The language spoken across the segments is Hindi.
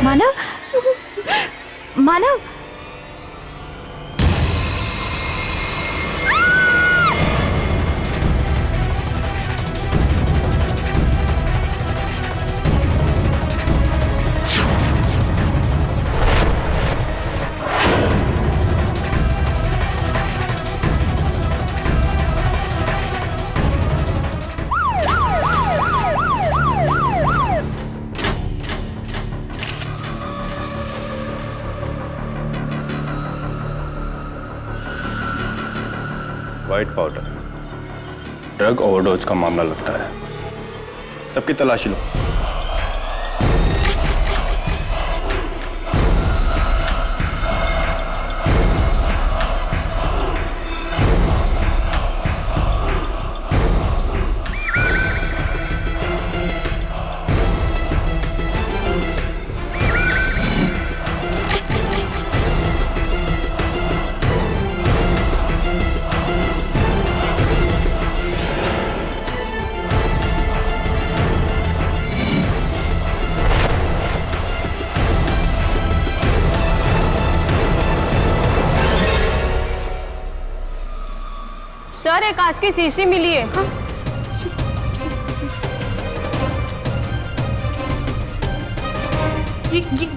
मानव, मानव, व्हाइट पाउडर, ड्रग ओवरडोज का मामला लगता है। सबकी तलाशी लो। सर, एक कांच की शीशी मिली है। हाँ?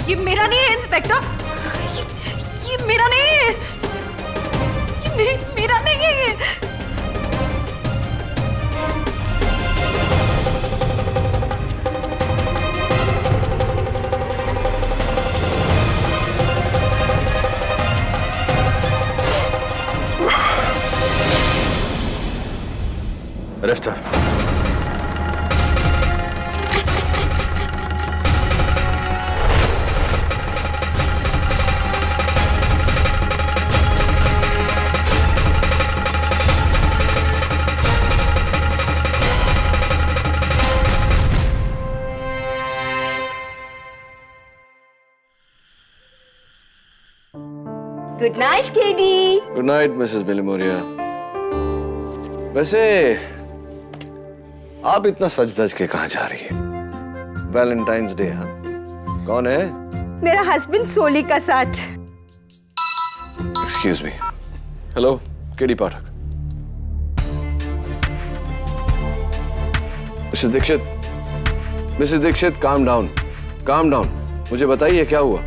ये मेरा नहीं है इंस्पेक्टर, ये मेरा नहीं है, ये मेरा नहीं है ये। Arrest her. Good night KD. Good night Mrs Bilimoria. वैसे आप इतना सज धज के कहाँ जा रही है? वैलेंटाइंस डे, हाँ? कौन है? मेरा हस्बैंड सोली का साथ। Excuse me. हेलो, केडी पाठक। Mrs Dixit, calm down, calm down. मुझे बताइए क्या हुआ?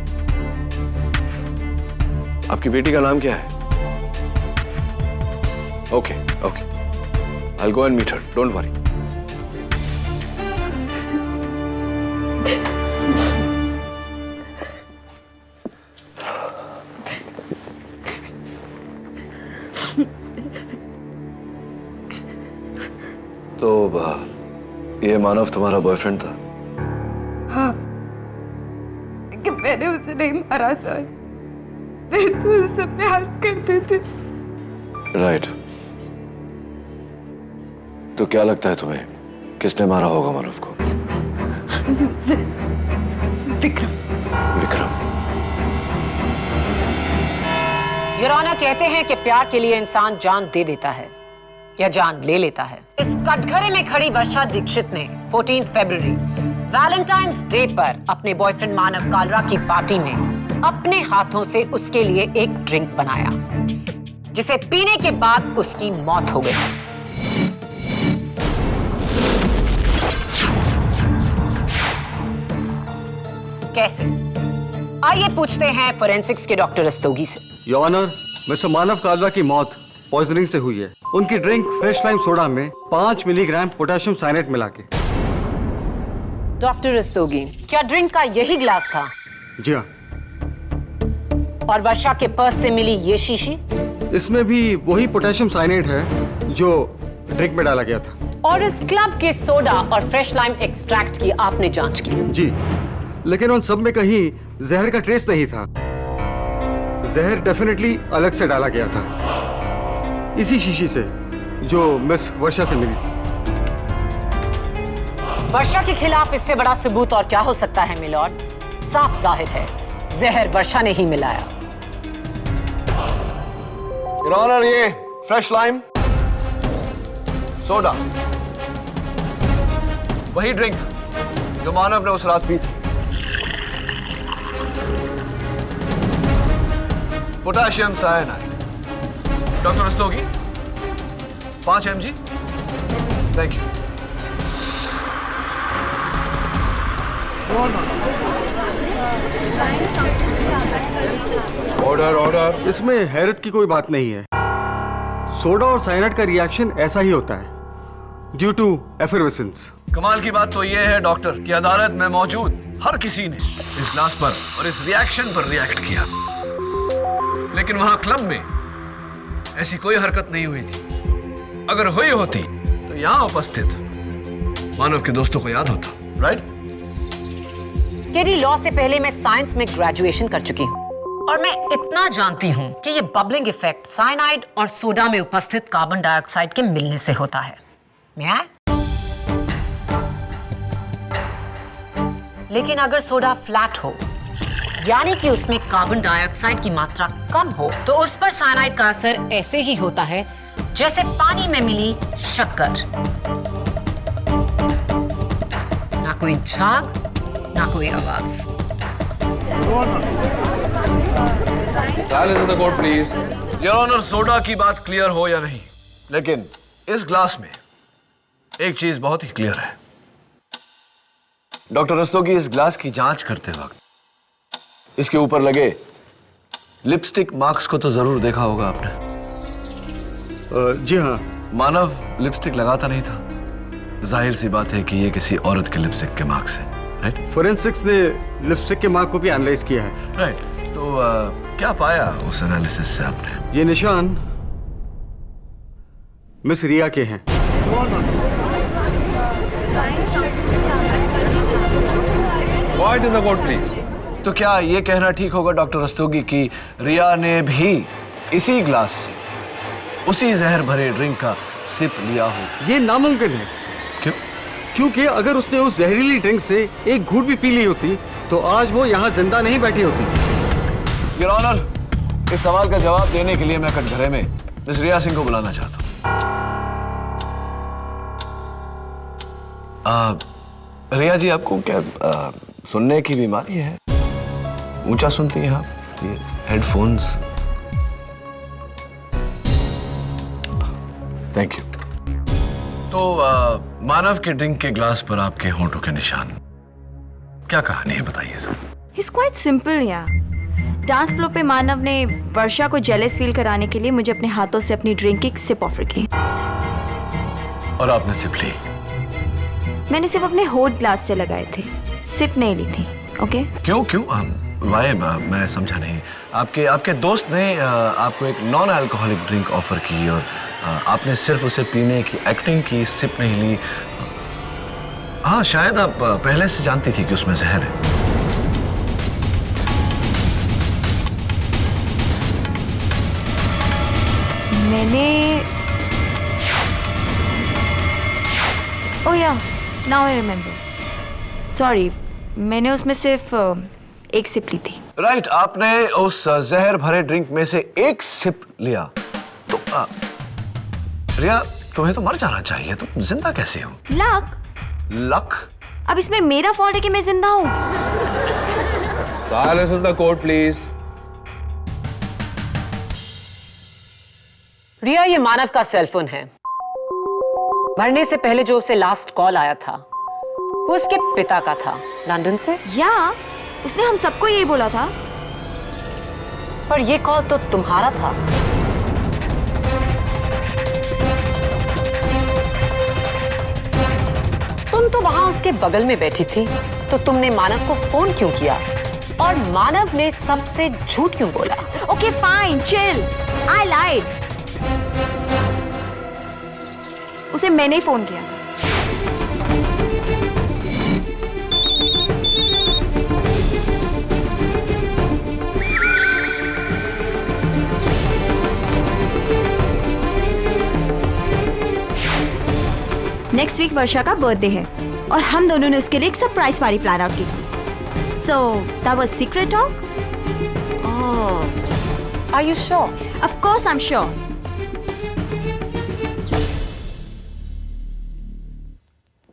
आपकी बेटी का नाम क्या है? Okay okay, I'll go and meet her. Don't worry. तो ये मानव तुम्हारा बॉयफ्रेंड था? हाँ, कि मैंने उसे नहीं मारा सर, मैं तो उससे प्यार करते थे। राइट। तो क्या लगता है तुम्हें, किसने मारा होगा मानव को? विक्रम। विक्रम। योर ऑनर, कहते हैं कि प्यार के लिए इंसान जान दे देता है या जान ले लेता है। इस कटघरे में खड़ी वर्षा दीक्षित ने 14 फरवरी वैलेंटाइंस डे पर अपने बॉयफ्रेंड मानव कालरा की पार्टी में अपने हाथों से उसके लिए एक ड्रिंक बनाया, जिसे पीने के बाद उसकी मौत हो गई। कैसे? आइए पूछते हैं फोरेंसिक्स के डॉक्टर रस्तोगी से। योर ऑनर, मिस्टर मानव कालरा की मौत पॉइजनिंग से हुई है। उनकी ड्रिंक फ्रेश लाइम सोडा में 5 मिलीग्राम पोटेशियम साइनेट मिला के। डॉक्टर रस्तोगी, क्या ड्रिंक का यही ग्लास था? जी हाँ। और वर्षा के पर्स से मिली ये शीशी? इसमें भी वही पोटेशियम साइनेट है जो ड्रिंक में डाला गया था। और इस क्लब के सोडा और फ्रेश लाइम एक्सट्रैक्ट की आपने जांच की? जी, लेकिन उन सब में कहीं जहर का ट्रेस नहीं था। जहर डेफिनेटली अलग से डाला गया था, इसी शीशी से जो मिस वर्षा से मिली। वर्षा के खिलाफ इससे बड़ा सबूत और क्या हो सकता है मिलॉर्ड? साफ जाहिर है, जहर वर्षा ने ही मिलाया। योर ऑनर, ये फ्रेश लाइम सोडा वही ड्रिंक जो मानव ने उस रात पी थी। Potassium cyanide. Doctor Rastogi, 5 mg। Thank you. Order order. इसमें हैरत की कोई बात नहीं है। सोडा और साइनाइड का रिएक्शन ऐसा ही होता है, ड्यू टू एफरवेसेंस। कमाल की बात तो यह है डॉक्टर कि अदालत में मौजूद हर किसी ने इस ग्लास पर और इस रिएक्शन पर रिएक्ट किया, लेकिन वहां क्लब में ऐसी कोई हरकत नहीं हुई थी। अगर हुई होती तो यहां उपस्थित मानव के दोस्तों को याद होता, राइट? केडी, लॉ से पहले मैं साइंस में ग्रेजुएशन कर चुकी हूँ और मैं इतना जानती हूँ कि ये बबलिंग इफेक्ट साइनाइड और सोडा में उपस्थित कार्बन डाइऑक्साइड के मिलने से होता है। मैं लेकिन अगर सोडा फ्लैट हो, यानी कि उसमें कार्बन डाइऑक्साइड की मात्रा कम हो, तो उस पर साइनाइड का असर ऐसे ही होता है जैसे पानी में मिली शक्कर। ना कोई झाग, ना कोई आवाज। Silence in the court please. Your honour, soda की बात क्लियर हो या नहीं, लेकिन इस ग्लास में एक चीज बहुत ही क्लियर है। डॉक्टर रस्तोगी, इस ग्लास की जांच करते वक्त इसके ऊपर लगे लिपस्टिक मार्क्स को तो जरूर देखा होगा आपने। जी हाँ। मानव लिपस्टिक लगाता नहीं था। जाहिर सी बात है कि ये किसी औरत के लिपस्टिक के मार्क्स हैं, राइट? फोरेंसिक्स ने लिपस्टिक के मार्क को भी एनालाइज किया है। राइट। तो क्या पाया उस एनालिसिस से आपने? ये निशान मिस रिया के हैं। Quiet in the court, please. तो क्या ये कहना ठीक होगा डॉक्टर रस्तोगी कि रिया ने भी इसी ग्लास से उसी जहर भरे ड्रिंक का सिप लिया हो? ये नामुमकिन है। क्यों? क्योंकि अगर उसने उस जहरीली ड्रिंक से एक घूंट भी पी ली होती तो आज वो यहाँ जिंदा नहीं बैठी होती। योर ऑनर, इस सवाल का जवाब देने के लिए मैं कटघरे में मिस रिया सिंह को बुलाना चाहता हूँ। रिया जी, आपको क्या सुनने की बीमारी है? ऊंचा सुनती हैं आप? ये हेडफोन्स। Thank you. तो मानव के ड्रिंक के ग्लास पर आपके होंठों के निशान, क्या कहानी है, बताइए sir. It's quite simple, yeah. Dance floor पे मानव ने वर्षा को जेलस फील कराने के लिए मुझे अपने हाथों से अपनी ड्रिंक की सिप ऑफर की। और आपने सिप ली? मैंने सिर्फ अपने होठ ग्लास से लगाए थे, सिप नहीं ली थी। ओके? क्यों क्यों? वाई? मैं समझा नहीं। आपके दोस्त ने आपको एक नॉन अल्कोहलिक ड्रिंक ऑफर की और आपने सिर्फ उसे पीने की एक्टिंग की, सिप नहीं ली। हाँ, शायद आप पहले से जानती थी कि उसमें जहर है। मैंने ओह या नाउ आई रिमेम्बर, सॉरी, मैंने उसमें सिर्फ एक सिप ली थी। राइट, आपने उस जहर भरे ड्रिंक में से एक सिप लिया। तो रिया, तुम्हें तो मर जाना चाहिए, तुम जिंदा कैसे हो? लक? अब इसमें मेरा फॉल्ट है कि मैं जिंदा हूँ? Silence in the court, please. रिया, ये मानव का सेलफोन है। मरने से पहले जो उसे लास्ट कॉल आया था वो उसके पिता का था, लंदन से। या उसने हम सबको यही बोला था। पर ये कॉल तो तुम्हारा था। तुम तो वहां उसके बगल में बैठी थी, तो तुमने मानव को फोन क्यों किया? और मानव ने सबसे झूठ क्यों बोला? ओके फाइन, चिल, आई लाइड। उसे मैंने ही फोन किया। नेक्स्ट वीक वर्षा का बर्थडे है और हम दोनों ने उसके लिए एक सरप्राइज पार्टी प्लान आउट की। So that was secret talk. Are you sure? Of course I'm sure.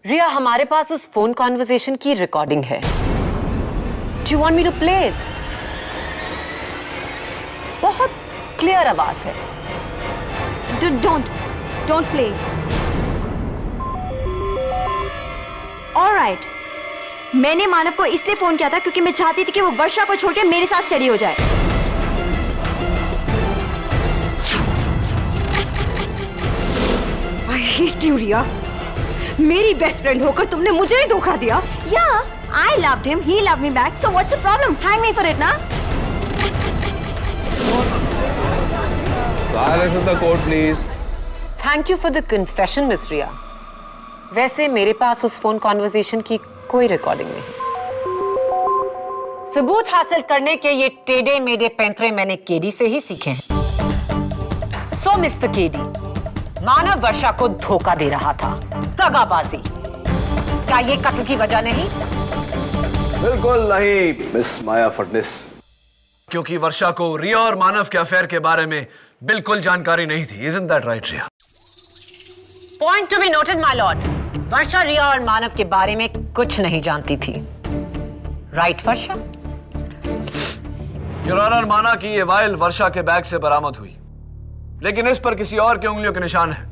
रिया, हमारे पास उस फोन कॉन्वर्सेशन की रिकॉर्डिंग है। Do you want me to play it? बहुत क्लियर आवाज है। Don't play. All right. मैंने मानव को इसलिए फोन किया था क्योंकि मैं चाहती थी कि वो वर्षा को छोड़ के मेरे साथ स्टडी हो जाए। I hate you, रिया। मेरी बेस्ट फ्रेंड होकर तुमने मुझे ही धोखा दिया। Yeah, I loved him, he loved me back. So what's the problem? Hang me for it, ना? Silence in the court, please. Thank you for the confession, Miss रिया। वैसे मेरे पास उस फोन कॉन्वर्सेशन की कोई रिकॉर्डिंग नहीं। सबूत हासिल करने के ये टेढ़े मेढ़े पैंतरे मैंने केडी से ही सीखे हैं। सो मिस्टर केडी, मानव वर्षा को धोखा दे रहा था, दगाबाजी। क्या ये कत्ल की वजह नहीं? बिल्कुल नहीं, मिस माया फडनिस। क्योंकि वर्षा को रिया और मानव के अफेयर के बारे में बिल्कुल जानकारी नहीं थी। Isn't that right, Riya? Point to be noted, my lord. Varsha Riya और मानव के बारे में कुछ नहीं जानती थी। Right Varsha? योर ऑनर, माना कि ये वाइल वर्षा के बैग से बरामद हुई, लेकिन इस पर किसी और के उंगलियों के निशान हैं।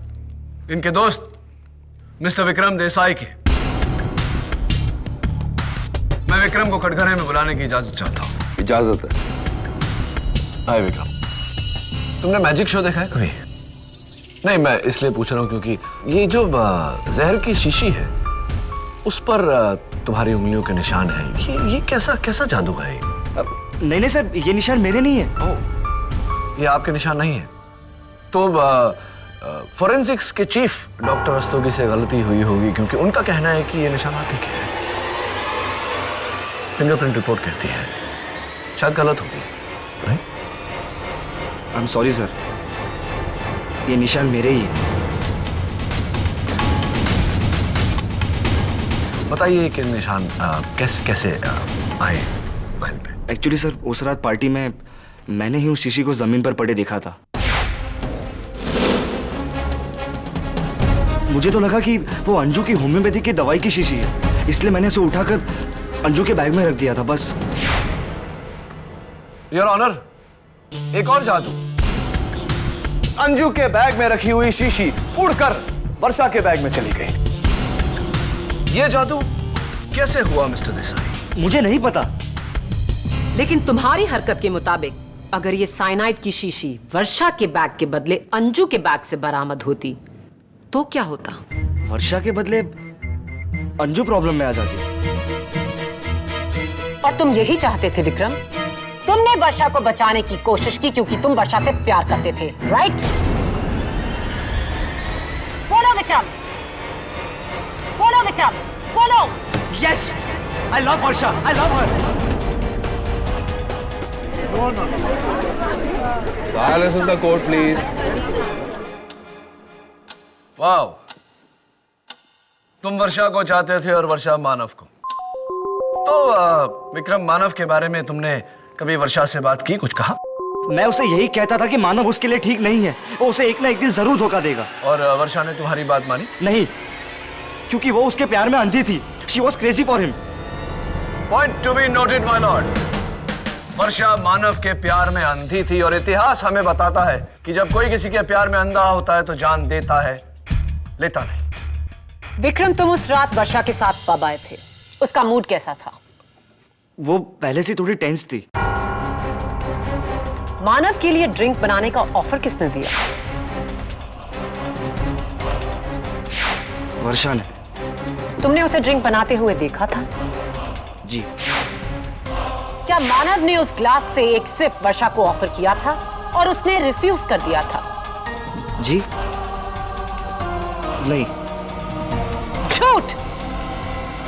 इनके दोस्त मिस्टर विक्रम देसाई के। मैं विक्रम को कटघरे में बुलाने की इजाजत चाहता हूं। इजाजत है। हाय विक्रम, तुमने मैजिक शो देखा है कभी? नहीं, मैं इसलिए पूछ रहा हूं क्योंकि ये जो जहर की शीशी है उस पर तुम्हारी उंगलियों के निशान हैं। ये कैसा जादू है? नहीं सर, ये निशान मेरे नहीं है। ओह, ये आपके निशान नहीं है? तो फोरेंसिक्स के चीफ डॉक्टर रस्तोगी से गलती हुई होगी, क्योंकि उनका कहना है कि ये निशान आप ही के हैं। फिंगरप्रिंट रिपोर्ट कहती है, शायद गलत होगी। आई एम सॉरी सर, ये निशान मेरे ही है। बताइए कि निशान कैसे आए फाइल पे? एक्चुअली सर, उस रात पार्टी में मैंने ही उस शीशी को जमीन पर पड़े देखा था। मुझे तो लगा कि वो अंजू की होम्योपैथी की दवाई की शीशी है, इसलिए मैंने उसे उठाकर अंजू के बैग में रख दिया था, बस। योर ऑनर, एक और जादू। अंजू के बैग में रखी हुई शीशी उड़कर वर्षा के बैग में चली गई। यह जादू कैसे हुआ मिस्टर देसाई? मुझे नहीं पता। लेकिन तुम्हारी हरकत के मुताबिक अगर ये साइनाइड की शीशी वर्षा के बैग के बदले अंजू के बैग से बरामद होती तो क्या होता? वर्षा के बदले अंजू प्रॉब्लम में आ जाती। और तुम यही चाहते थे विक्रम? तुमने वर्षा को बचाने की कोशिश की क्योंकि तुम वर्षा से प्यार करते थे, राइट? बोलो विक्रम, बोलो विक्रम, बोलो। Yes, I love Varsha, I love her. Silence in the court, please. वाह, तुम वर्षा को चाहते थे और वर्षा मानव को। तो विक्रम, मानव के बारे में तुमने कभी वर्षा से बात की, कुछ कहा? मैं उसे यही कहता था कि मानव उसके लिए ठीक नहीं है, वो उसे एक ना एक दिन जरूर धोखा देगा। और वर्षा ने तुम्हारी बात मानी? नहीं, क्योंकि वो उसके प्यार में अंधी थी। She was crazy for him. Point to be noted my lord. Varsha Manav के प्यार में अंधी थी और इतिहास हमें बताता है कि जब कोई किसी के प्यार में अंधा होता है तो जान देता है, लेता नहीं। विक्रम, तुम उस रात वर्षा के साथ पब आए थे, उसका मूड कैसा था? वो पहले से थोड़ी टेंस थी। मानव के लिए ड्रिंक बनाने का ऑफर किसने दिया? वर्षा ने। तुमने उसे ड्रिंक बनाते हुए देखा था? जी। क्या मानव ने उस ग्लास से एक सिप वर्षा को ऑफर किया था और उसने रिफ्यूज कर दिया था? जी नहीं। झूठ।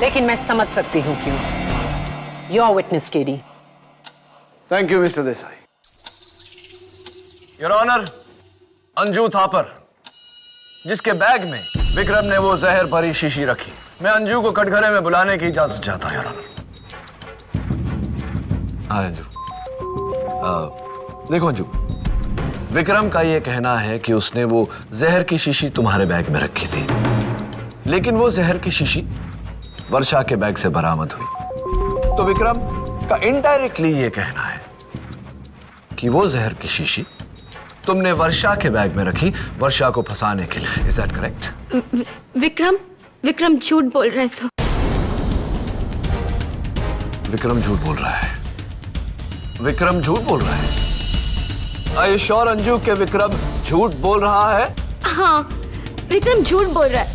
लेकिन मैं समझ सकती हूं क्यों। Your witness KD. Thank you Mr Desai. Your honour, Anju Thapar, जिसके बैग में विक्रम ने वो जहर भरी शीशी रखी, मैं अंजू को कटघरे में बुलाने की इजाजत चाहता हूं, योर ऑनर। हाँ अंजू, देखो अंजू, विक्रम का ये कहना है कि उसने वो जहर की शीशी तुम्हारे बैग में रखी थी, लेकिन वो जहर की शीशी वर्षा के बैग से बरामद हुई। तो विक्रम का इनडायरेक्टली ये कहना है कि वो जहर की शीशी तुमने वर्षा के बैग में रखी वर्षा को फंसाने के लिए। Is that correct? विक्रम झूठ बोल रहा है सर। विक्रम झूठ बोल रहा है। विक्रम झूठ बोल रहा है। Are you sure अंजू के विक्रम झूठ बोल रहा है? हाँ, विक्रम झूठ बोल रहा है।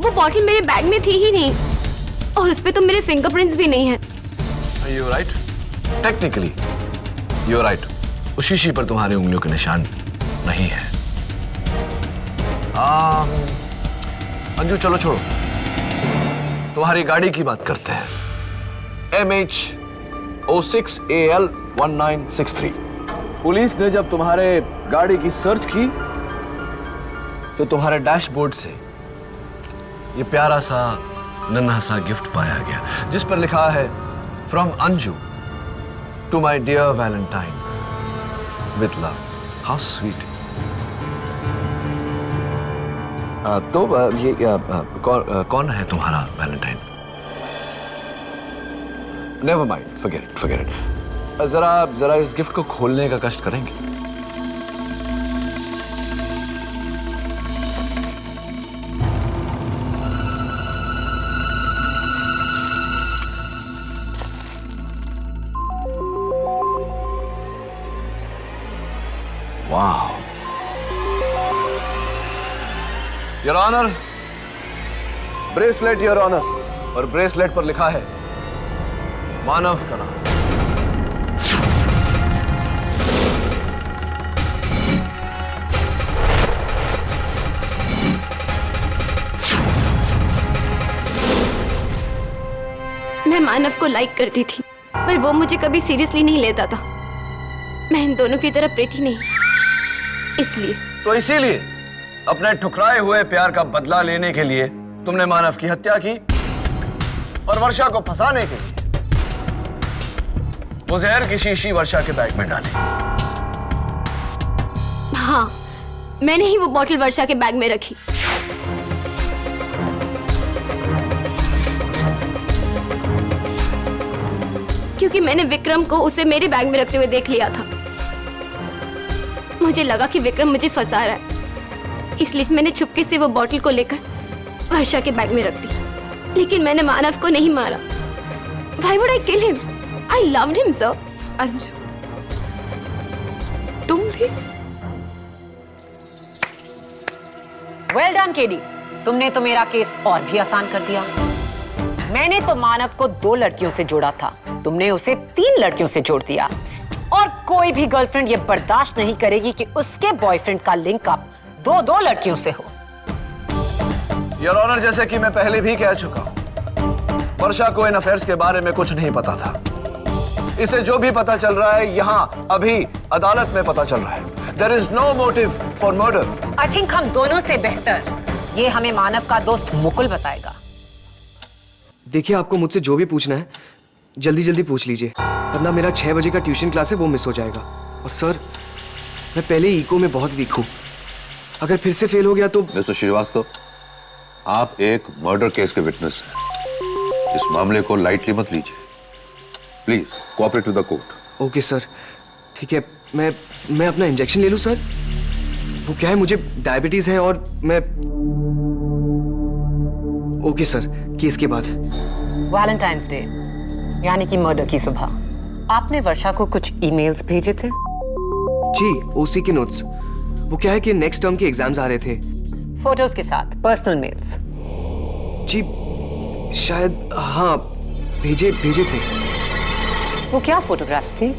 वो बॉटल मेरे बैग में थी ही नहीं और उस पे तो मेरे फिंगरप्रिंट्स भी नहीं हैं। Are you right? Technically, you're right. उस शीशी पर तुम्हारी उंगलियों के निशान नहीं है। अंजू चलो छोड़ो, तुम्हारी गाड़ी की बात करते हैं। MH06AL1963। पुलिस ने जब तुम्हारे गाड़ी की सर्च की तो तुम्हारे डैशबोर्ड से ये प्यारा सा नन्हा सा गिफ्ट पाया गया, जिस पर लिखा है from Anju to my dear valentine with love. How sweet. तो ये कौन है तुम्हारा valentine? Never mind, forget it, forget it. जरा इस गिफ्ट को खोलने का कष्ट करेंगे? वाह, your honour, bracelet your honour, और ब्रेसलेट पर लिखा है मानव का नाम। मैं मानव को लाइक करती थी, पर वो मुझे कभी सीरियसली नहीं लेता था। मैं इन दोनों की तरह प्रेटी नहीं, इसलिए। तो इसीलिए अपने ठुकराए हुए प्यार का बदला लेने के लिए तुमने मानव की हत्या की और वर्षा को फंसाने के लिए वो जहर की शीशी वर्षा के बैग में डाली। हाँ, मैंने ही वो बॉटल वर्षा के बैग में रखी। क्योंकि मैंने विक्रम को उसे मेरे बैग में रखते हुए देख लिया था। मुझे लगा कि विक्रम मुझे फंसा रहा है, इसलिए मैंने चुपके से वो बॉटल को लेकर वर्षा के बैग में रख दी। लेकिन मैंने मानव को नहीं मारा। Why would I kill him? I loved him, sir. Anju, तुम भी? वेल डन केडी, तुमने तो मेरा केस और भी आसान कर दिया। मैंने तो मानव को 2 लड़कियों से जोड़ा था, तुमने उसे 3 लड़कियों से जोड़ दिया। और कोई भी गर्लफ्रेंड ये बर्दाश्त नहीं करेगी कि उसके बॉयफ्रेंड का लिंक अप 2 लड़कियों से हो। योर ऑनर, जैसे कि मैं पहले भी कह चुका हूं, वर्षा को इन अफेयर्स के बारे में कुछ नहीं पता था। इसे जो भी पता चल रहा है यहाँ अभी अदालत में पता चल रहा है। There is no motive for murder. I think हम दोनों से बेहतर ये हमें मानव का दोस्त मुकुल बताएगा। देखिए, आपको मुझसे जो भी पूछना है जल्दी जल्दी पूछ लीजिए, वरना मेरा 6 बजे का ट्यूशन क्लास है वो मिस हो जाएगा। और सर, मैं पहले इको में बहुत वीक हूँ, अगर फिर से फेल हो गया तो। मिस्टर श्रीवास्तव, आप एक मर्डर केस के विटनेस हैं। इस मामले को लाइटली मत लीजिए। Please cooperate with the court. Okay sir, ठीक है। मैं अपना इंजेक्शन ले लूँ सर? वो क्या है, मुझे डायबिटीज है और मैं। ओके सर, केस के बाद। वैलेंटाइंस डे यानी कि मर्डर की सुबह आपने वर्षा को कुछ ईमेल्स भेजे थे? जी, ओसी के नोट्स। वो क्या है कि नेक्स्ट टर्म के एग्जाम्स आ रहे थे। फोटोज के साथ पर्सनल मेल्स? जी शायद, हाँ, भेजे थे। वो क्या फोटोग्राफ्स थी?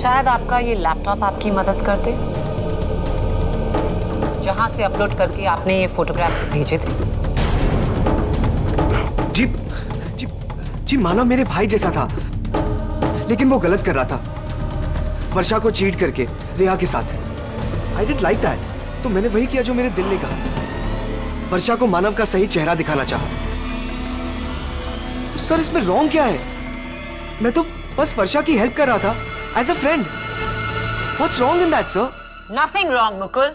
शायद आपका ये लैपटॉप आपकी मदद कर दे, जहां से अपलोड करके आपने ये फोटोग्राफ्स भेजे थे। जी मानव मेरे भाई जैसा था, लेकिन वो गलत कर रहा था, वर्षा को चीट करके रिया के साथ। आई डिडंट लाइक दैट, तो मैंने वही किया जो मेरे दिल ने कहा। वर्षा को मानव का सही चेहरा दिखाना चाहा। तो सर, इसमें रॉन्ग क्या है? मैं तो बस वर्षा की हेल्प कर रहा था as a friend. What's wrong in that sir? Nothing wrong Mukul,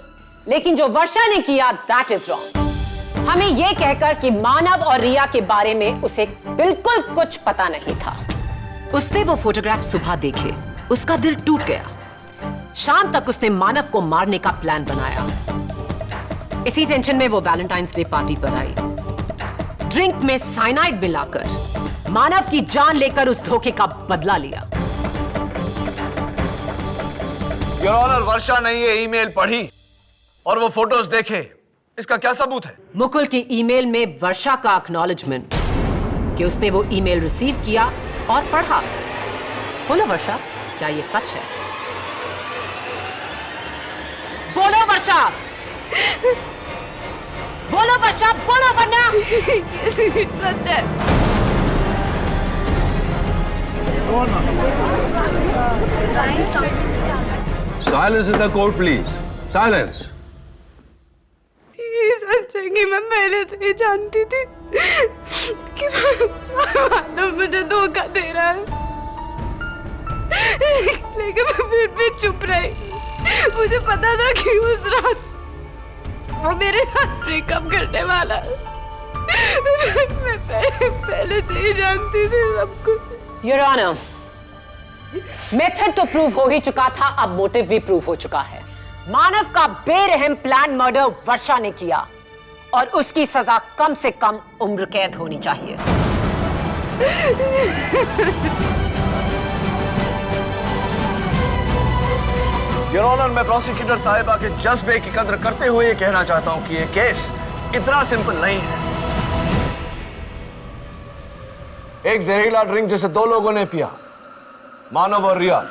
लेकिन जो वर्षा ने किया दैट इज रॉन्ग। हमें यह कहकर कि मानव और रिया के बारे में उसे बिल्कुल कुछ पता नहीं था। उसने वो फोटोग्राफ सुबह देखे, उसका दिल टूट गया। शाम तक उसने मानव को मारने का प्लान बनाया। इसी टेंशन में वो वैलेंटाइंस डे पार्टी पर आई। ड्रिंक में साइनाइड मिलाकर मानव की जान लेकर उस धोखे का बदला लिया। योर ऑनर, वर्षा ने ये ईमेल पढ़ी और वो फोटोज देखे, इसका क्या सबूत है? मुकुल की ईमेल में वर्षा का एक्नॉलेजमेंट कि उसने वो ईमेल रिसीव किया और पढ़ा। बोलो वर्षा, क्या ये सच है? बोलो वर्षा, बोलो वर्षा, बोलो वरना। सच है। Silence in the court please, silence. सच है कि मैं पहले से ही जानती थी कि मानव मुझे धोखा दे रहा है, लेकिन मैं फिर भी चुप रही। मुझे पता था कि उस रात वो मेरे साथ ब्रेकअप करने वाला है। मैं पहले से ही जानती थी सब कुछ। योर ऑनर, मेथड तो प्रूव हो ही चुका था, अब मोटिव भी प्रूव हो चुका है। मानव का बेरहम प्लान मर्डर वर्षा ने किया और उसकी सजा कम से कम उम्र कैद होनी चाहिए। योर ऑनर, मैं प्रोसिक्यूटर साहिबा के जज्बे की कद्र करते हुए ये कहना चाहता हूं कि ये केस इतना सिंपल नहीं है। एक जहरीला ड्रिंक जिसे 2 लोगों ने पिया, मानव और रिया।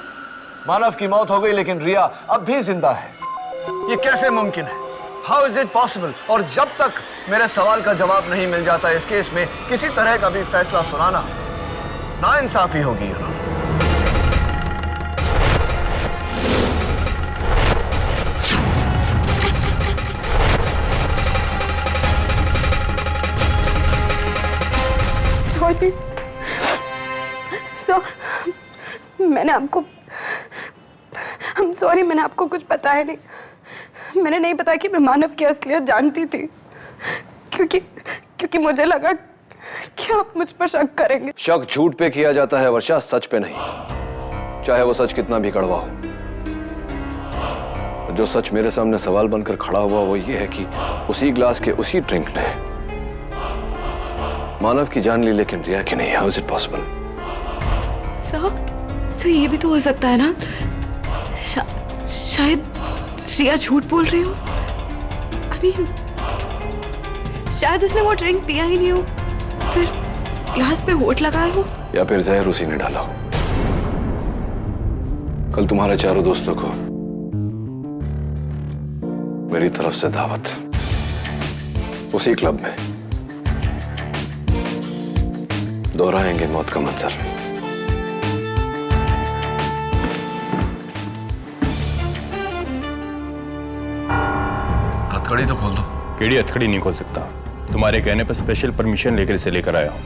मानव की मौत हो गई लेकिन रिया अब भी जिंदा है। ये कैसे मुमकिन है? How is it possible? और जब तक मेरे सवाल का जवाब नहीं मिल जाता इस केस में किसी तरह का भी फैसला सुनाना नाइंसाफी होगी। मैंने आपको कुछ बताया नहीं। मैंने नहीं बताया कि मैं मानव की असलियत जानती थी, क्योंकि मुझे लगा कि आप मुझ पर शक करेंगे। शक झूठ पे किया जाता है वर्षा, सच पे नहीं, चाहे वो सच कितना भी कड़वा हो। जो सच मेरे सामने सवाल बनकर खड़ा हुआ वो ये है कि उसी ग्लास के उसी ड्रिंक ने मानव की जान ली लेकिन रिया की नहीं। How is it possible? Sir ये भी तो हो सकता है ना, शायद रिया झूठ बोल रही हो। शायद उसने वो ड्रिंक पिया ही नहीं हो, सिर्फ ग्लास पे होठ लगाया हो। या फिर जहर उसी ने डाला हो। कल तुम्हारे चारों दोस्तों को मेरी तरफ से दावत, उसी क्लब में दोहराएंगे मौत का मंजर। कड़ी तो खोल दो। केड़ी हथकड़ी नहीं खोल सकता। तुम्हारे कहने पर स्पेशल परमिशन लेकर इसे लेकर आया हूँ।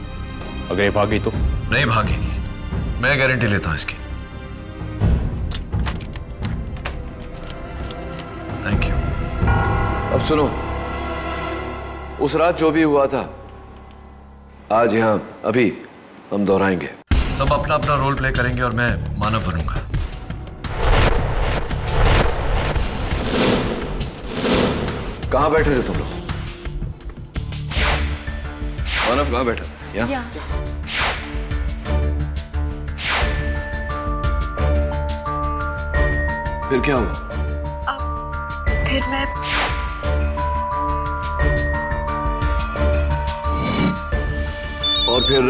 अगर ये भागी तो? नहीं भागेगी, मैं गारंटी लेता हूँ इसकी। Thank you. अब सुनो, उस रात जो भी हुआ था आज यहां अभी हम दोहराएंगे। सब अपना अपना रोल प्ले करेंगे और मैं मानव बनूंगा। कहां बैठे थे तुम लोग? मानव कहां बैठा था? यहाँ? फिर क्या हुआ? फिर मैं और फिर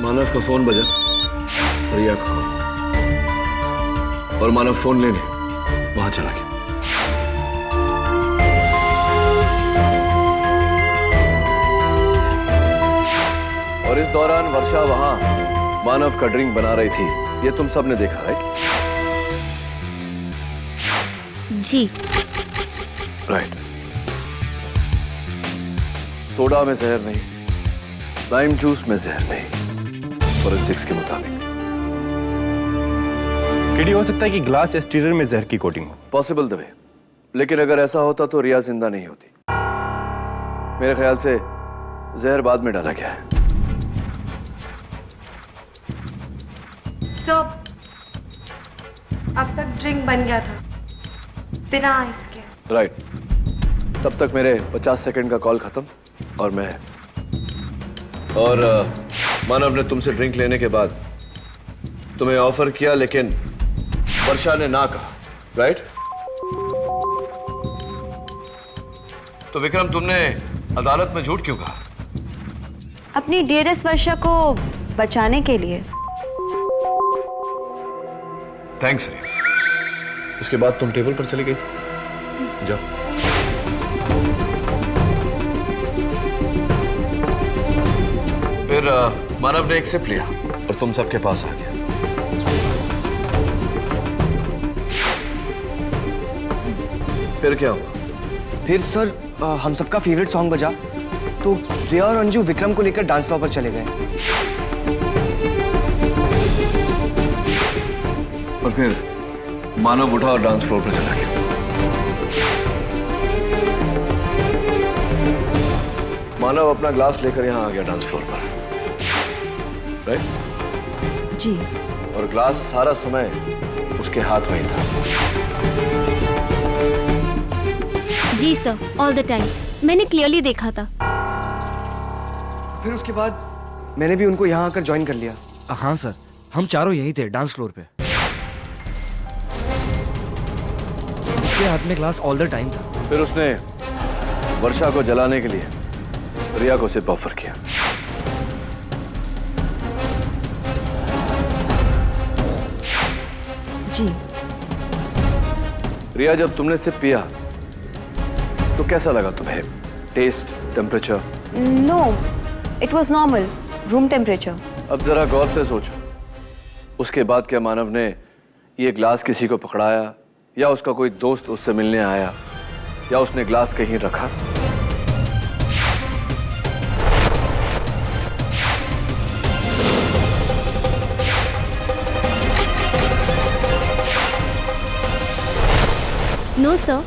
मानव का फोन बजा, रिया का कॉल, और मानव फोन लेने वहां चला गया। और इस दौरान वर्षा वहां मानव का ड्रिंक बना रही थी, ये तुम सब ने देखा, राइट? जी राइट। सोडा में जहर नहीं, लाइम जूस में जहर नहीं, फोरेंसिक्स के मुताबिक। केडी हो सकता है कि ग्लास या स्टीरर में जहर की कोटिंग हो। पॉसिबल दबे, लेकिन अगर ऐसा होता तो रिया जिंदा नहीं होती। मेरे ख्याल से जहर बाद में डाला गया है। तो अब तक ड्रिंक बन गया था बिना आइस के। राइट। तब तक मेरे 50 सेकंड का कॉल खत्म और मैं मानव ने तुमसे ड्रिंक लेने के बाद तुम्हें ऑफर किया, लेकिन वर्षा ने ना कहा, राइट? तो विक्रम, तुमने अदालत में झूठ क्यों कहा? अपनी डियरेस्ट वर्षा को बचाने के लिए। थैंक्स रिया। उसके बाद तुम टेबल पर चली गई थी। जाओ। फिर मानव ने एक सिप लिया और तुम सबके पास आ गया। फिर क्या हुआ? फिर सर हम सबका फेवरेट सॉन्ग बजा तो रिया और अंजू विक्रम को लेकर डांस फ्लोर पर चले गए। और फिर मानव उठा और डांस फ्लोर पर चला गया। मानव अपना ग्लास लेकर यहां आ गया डांस फ्लोर पर, राइट? जी। और ग्लास सारा समय उसके हाथ में ही था। जी सर, ऑल द टाइम मैंने क्लियरली देखा था। फिर उसके बाद मैंने भी उनको यहाँ आकर ज्वाइन कर लिया। हाँ सर, हम चारों यहीं थे डांस फ्लोर पे। उसके हाथ में ग्लास ऑल द टाइम था। फिर उसने वर्षा को जलाने के लिए रिया को सिर्फ ऑफर किया। जी। रिया, जब तुमने सिर्फ पिया तो कैसा लगा तुम्हें? Taste, temperature? No, it was normal, room temperature. अब जरा गौर से सोचो, उसके बाद क्या मानव ने ये ग्लास किसी को पकड़ाया, या उसका कोई दोस्त उससे मिलने आया, या उसने ग्लास कहीं रखा? नो सर,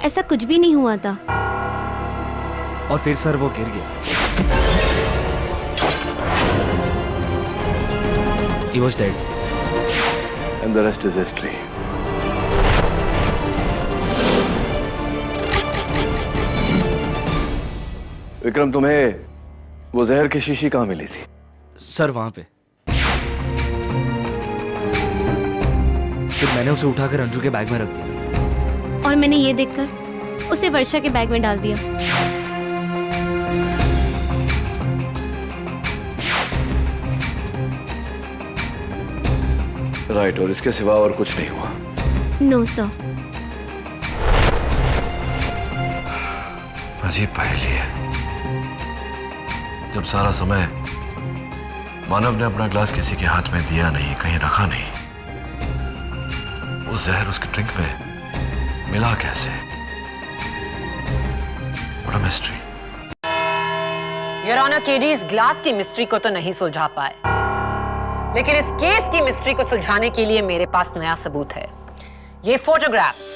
ऐसा कुछ भी नहीं हुआ था। और फिर सर वो गिर गया। He was dead. And the rest is history. Vikram, तुम्हें वो जहर की शीशी कहाँ मिली थी? सर वहां पे। फिर मैंने उसे उठाकर अंजू के बैग में रख दिया। और मैंने ये देखकर उसे वर्षा के बैग में डाल दिया। राइट। और इसके सिवा और कुछ नहीं हुआ? No sir. अजीब पहेली है। जब सारा समय मानव ने अपना ग्लास किसी के हाथ में दिया नहीं, कहीं रखा नहीं, वो जहर उसके ड्रिंक में मिला कैसे? What a mystery. Your honour, KD इस ग्लास की मिस्ट्री को तो नहीं सुलझा पाए, लेकिन इस केस की मिस्ट्री को सुलझाने के लिए मेरे पास नया सबूत है। ये फोटोग्राफ्स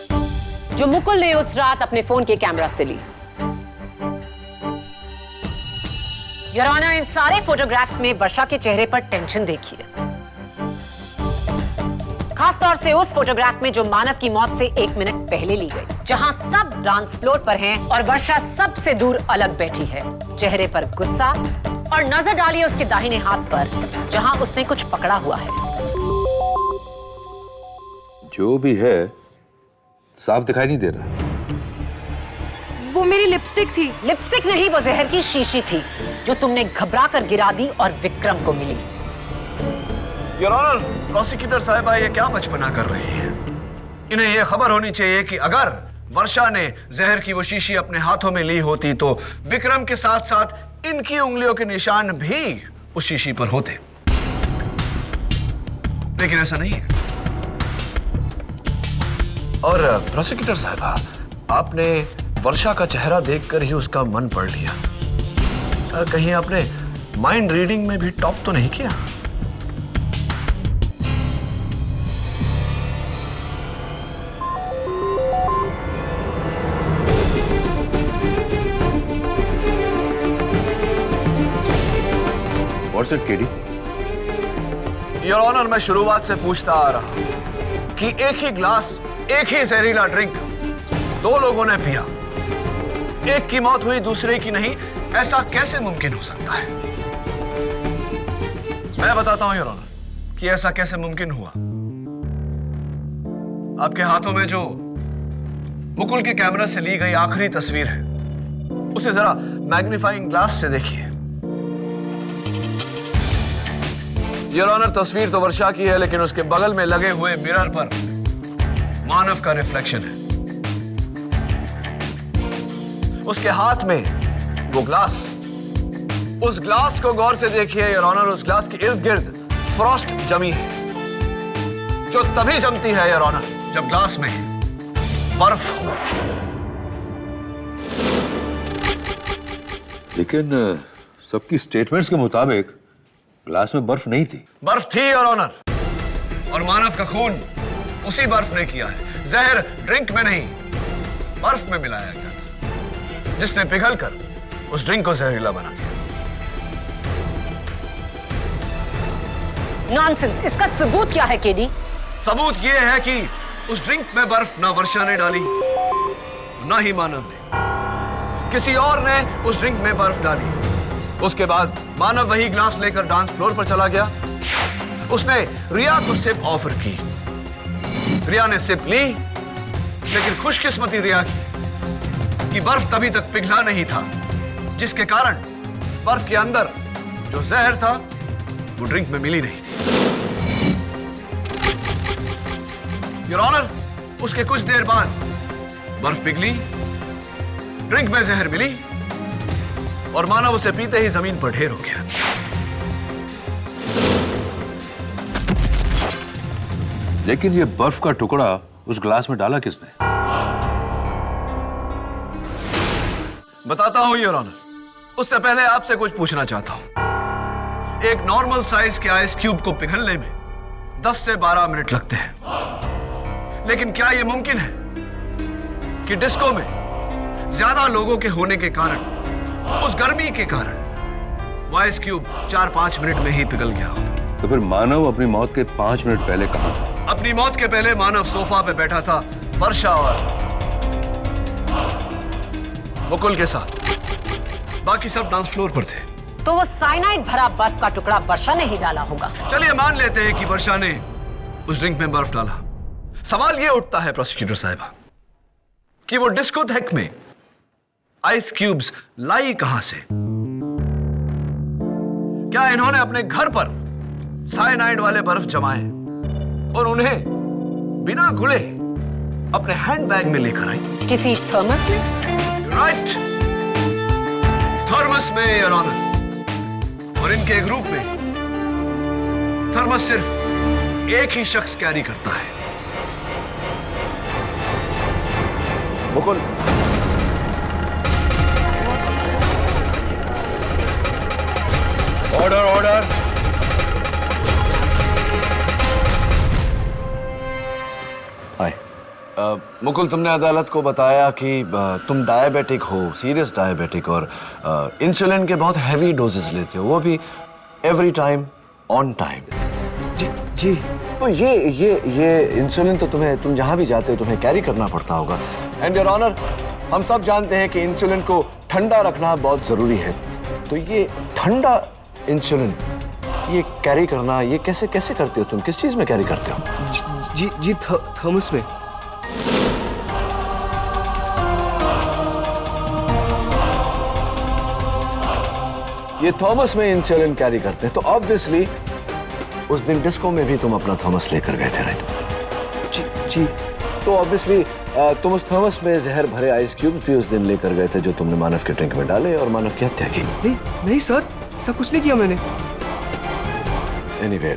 जो मुकुल ने उस रात अपने फोन के कैमरा से ली। योर ऑनर, इन सारे फोटोग्राफ्स में वर्षा के चेहरे पर टेंशन देखिए, खास तौर से उस फोटोग्राफ में जो मानव की मौत से 1 मिनट पहले ली गई, जहां सब डांस फ्लोर पर हैं और वर्षा सबसे दूर अलग बैठी है, चेहरे पर गुस्सा, और नजर डालिए उसके दाहिने हाथ पर जहां उसने कुछ पकड़ा हुआ है। जो भी है साफ दिखाई नहीं दे रहा। वो मेरी लिपस्टिक थी। लिपस्टिक नहीं, वो जहर की शीशी थी जो तुमने घबरा कर गिरा दी और विक्रम को मिली। योर ऑनर, प्रोसिक्यूटर साहिबा ये क्या बचपना कर रही है? इन्हें यह खबर होनी चाहिए कि अगर वर्षा ने जहर की वो शीशी अपने हाथों में ली होती तो विक्रम के साथ साथ इनकी उंगलियों के निशान भी उस शीशी पर होते, लेकिन ऐसा नहीं है। और प्रोसिक्यूटर साहिबा, आपने वर्षा का चेहरा देखकर ही उसका मन पढ़ लिया। कहीं आपने माइंड रीडिंग में भी टॉप तो नहीं किया? What's it, KD? Your honour, मैं शुरुआत से पूछता आ रहा हूं कि एक ही ग्लास, एक ही जहरीला ड्रिंक 2 लोगों ने पिया, एक की मौत हुई दूसरे की नहीं, ऐसा कैसे मुमकिन हो सकता है? मैं बताता हूं योर ऑनर कि ऐसा कैसे मुमकिन हुआ। आपके हाथों में जो मुकुल के कैमरा से ली गई आखिरी तस्वीर है, उसे जरा मैग्नीफाइंग ग्लास से देखिए। योर ऑनर, तस्वीर तो वर्षा की है, लेकिन उसके बगल में लगे हुए मिरर पर मानव का रिफ्लेक्शन है। उसके हाथ में वो ग्लास, उस ग्लास को गौर से देखिए योर ऑनर, उस ग्लास के इर्द गिर्द फ्रॉस्ट जमी है, जो तभी जमती है योर ऑनर जब ग्लास में बर्फ हो। लेकिन सबकी स्टेटमेंट्स के मुताबिक ग्लास में बर्फ नहीं थी। बर्फ थी योर ऑनर, और मानव का खून उसी बर्फ ने किया है। जहर ड्रिंक में नहीं, बर्फ में मिलाया गया था, जिसने पिघलकर उस ड्रिंक को जहरीला बना दिया। नॉनसेंस, इसका सबूत क्या है केडी? सबूत यह है कि उस ड्रिंक में बर्फ ना वर्षा ने डाली, ना ही मानव ने, किसी और ने उस ड्रिंक में बर्फ डाली। उसके बाद मानव वही ग्लास लेकर डांस फ्लोर पर चला गया। उसने रिया को सिप ऑफर की, रिया ने सिप ली, लेकिन खुशकिस्मती रिया की कि बर्फ तभी तक पिघला नहीं था, जिसके कारण बर्फ के अंदर जो जहर था वो ड्रिंक में मिली नहीं थी। योर ऑनर, उसके कुछ देर बाद बर्फ पिघली, ड्रिंक में जहर मिली, और मानव उसे पीते ही जमीन पर ढेर हो गया। लेकिन ये बर्फ का टुकड़ा उस ग्लास में डाला किसने? बताता हूं योर ऑनर, उससे पहले आपसे कुछ पूछना चाहता हूं। एक नॉर्मल साइज के आइस क्यूब को पिघलने में 10 से 12 मिनट लगते हैं, लेकिन क्या यह मुमकिन है कि डिस्को में ज्यादा लोगों के होने के कारण, उस गर्मी के कारण, वो आइस क्यूब 4-5 मिनट में ही पिघल गया हो? तो फिर मानव अपनी मौत के 5 मिनट पहले कहां था? अपनी मौत के पहले मानव सोफा पे बैठा था वर्षा और मुकुल के साथ, बाकी सब डांस फ्लोर पर थे। तो वो साइनाइड भरा बर्फ का टुकड़ा वर्षा ने ही डाला होगा। चलिए मान लेते हैं कि वर्षा ने उस ड्रिंक में बर्फ डाला। सवाल यह उठता है प्रोसिक्यूटर साहिबा कि वो डिस्कोथेक में आइस क्यूब्स लाई कहां से? क्या इन्होंने अपने घर पर साइनाइड वाले बर्फ जमाए और उन्हें बिना घुले अपने हैंडबैग में लेकर आई? किसी थर्मस में? राइट, थर्मस में योर ऑनर। और इनके ग्रुप में थर्मस सिर्फ एक ही शख्स कैरी करता है। Order order. हाय मुकुल, तुमने अदालत को बताया कि तुम डायबिटिक हो, सीरियस डायबिटिक, और इंसुलिन के बहुत हैवी डोजेस लेते हो, वो भी एवरी टाइम ऑन टाइम। जी। तो ये इंसुलिन तो तुम जहां भी जाते हो तुम्हें कैरी करना पड़ता होगा। एंड योर ऑनर, हम सब जानते हैं कि इंसुलिन को ठंडा रखना बहुत जरूरी है। तो ये ठंडा इंसुलिन ये कैरी करना, ये कैसे करते हो तुम? किस चीज में कैरी करते हो? जी थर्मस में। ये थॉमस में इंसुलिन कैरी करते हैं, तो ऑब्वियसली उस दिन डिस्को में भी तुम अपना थॉमस लेकर गए थे, राइट? जी। तो ऑब्वियसली तुम उस थॉमस में जहर भरे आइस क्यूब भी उस दिन लेकर गए थे, जो तुमने मानव के ड्रिंक में डाले और मानव की हत्या की। नहीं सर, ऐसा कुछ नहीं किया मैंने। Anyway,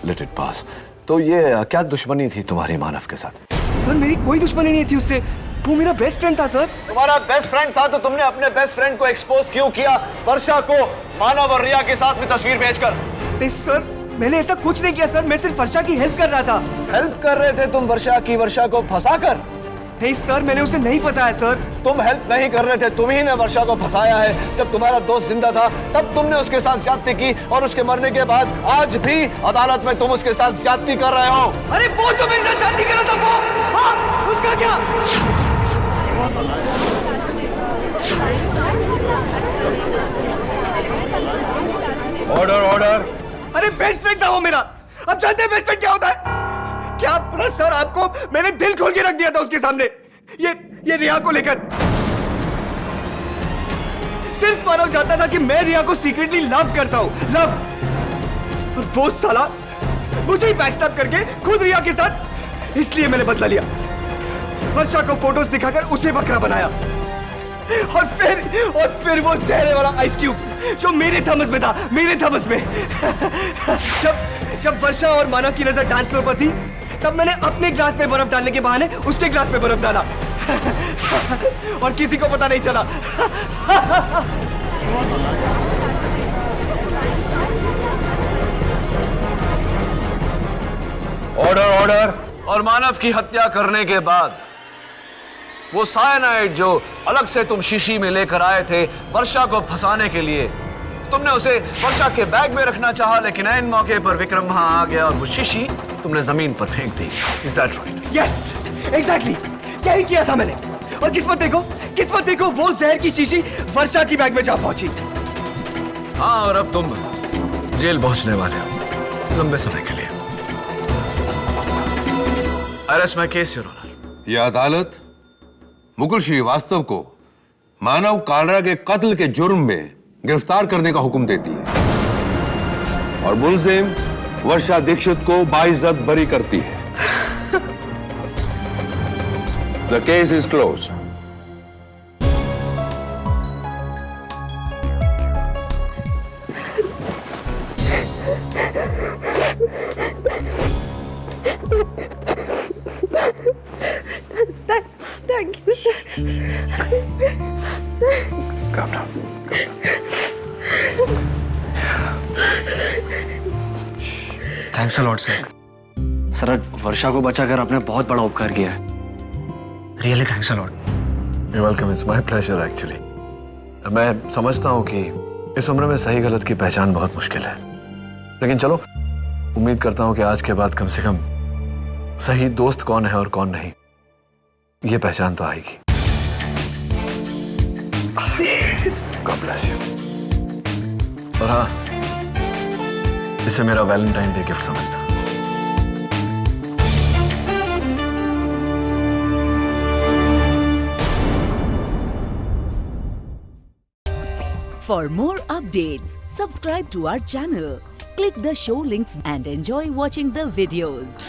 let it pass. तो ये क्या दुश्मनी थी तुम्हारी मानव के साथ? सर मेरी कोई दुश्मनी नहीं थी उससे, वो मेरा बेस्ट फ्रेंड था सर। तुम्हारा बेस्ट फ्रेंड था तो तुमने अपने बेस्ट फ्रेंड को एक्सपोज क्यों किया वर्षा को मानव और रिया के साथ में तस्वीर भेजकर? नहीं सर, मैंने ऐसा कुछ नहीं किया सर, मैं सिर्फ वर्षा की हेल्प कर रहा था। हेल्प कर रहे थे तुम वर्षा को फंसाकर? नहीं सर, मैंने उसे नहीं फंसाया सर। तुम हेल्प नहीं कर रहे थे, तुम ही ने वर्षा को फंसाया है। जब तुम्हारा दोस्त जिंदा था तब तुमने उसके साथ ज्यादती की, और उसके मरने के बाद आज भी अदालत में तुम उसके साथ ज्यादती कर रहे हो। अरे वो जो मेरे साथ ज्यादती कर रहा था वो, हाँ, उसका क्या? Order order. अरे बेस्ट फ्रेंड था वो मेरा। अब जानते हैं बेस्ट फ्रेंड क्या होता है? क्या पता सर आपको, मैंने दिल खोल के रख दिया था उसके सामने, ये रिया को लेकर। सिर्फ मानव जानता था कि मैं रिया को सीक्रेटली लव करता हूं, लव। और वो साला मुझे ही बैकस्टैब करके खुद रिया के साथ, इसलिए मैंने बदला लिया। वर्षा को फोटोज दिखाकर उसे बकरा बनाया, और फिर वो जहरे वाला आइस क्यूब जो मेरे थर्मस में था, मेरे थर्मस में। जब वर्षा और मानव की नजर डांस फ्लोर पर थी, तब मैंने अपने ग्लास में बर्फ डालने के बहाने उसके ग्लास में बर्फ डाला, और किसी को पता नहीं चला। Order order. और मानव की हत्या करने के बाद वो साइनाइड जो अलग से तुम शीशी में लेकर आए थे वर्षा को फंसाने के लिए, तुमने उसे वर्षा के बैग में रखना चाहा, लेकिन ऐन मौके पर विक्रम वहां आ गया और वो शीशी तुमने जमीन पर फेंक दी। Is that right? Yes, exactly, क्या ही किया था मैंने। और किस्मत देखो वो जहर की शीशी वर्षा की बैग में जा पहुंची। हाँ, और अब तुम जेल पहुंचने वाले हो लंबे समय के लिए। Arrest my case your honour. यह अदालत मुकुल श्रीवास्तव को मानव कालरा के कत्ल के जुर्म में गिरफ्तार करने का हुक्म देती है, और मुलजिम वर्षा दीक्षित को बाइज्जत बरी करती है। The case is close. Thank you, sir. Calm down. Thanks a lot sir. Sir, Varsha को बचाकर आपने बहुत बड़ा उपकार किया है। Really thanks a lot. You're welcome. It's my pleasure actually. मैं समझता हूँ कि इस उम्र में सही गलत की पहचान बहुत मुश्किल है, लेकिन चलो, उम्मीद करता हूँ कि आज के बाद कम से कम सही दोस्त कौन है और कौन नहीं, ये पहचान तो आएगी। God bless you. और हाँ, इसे मेरा वैलेंटाइन डे गिफ्ट समझना। For more updates, subscribe to our channel, click the show links and enjoy watching the videos.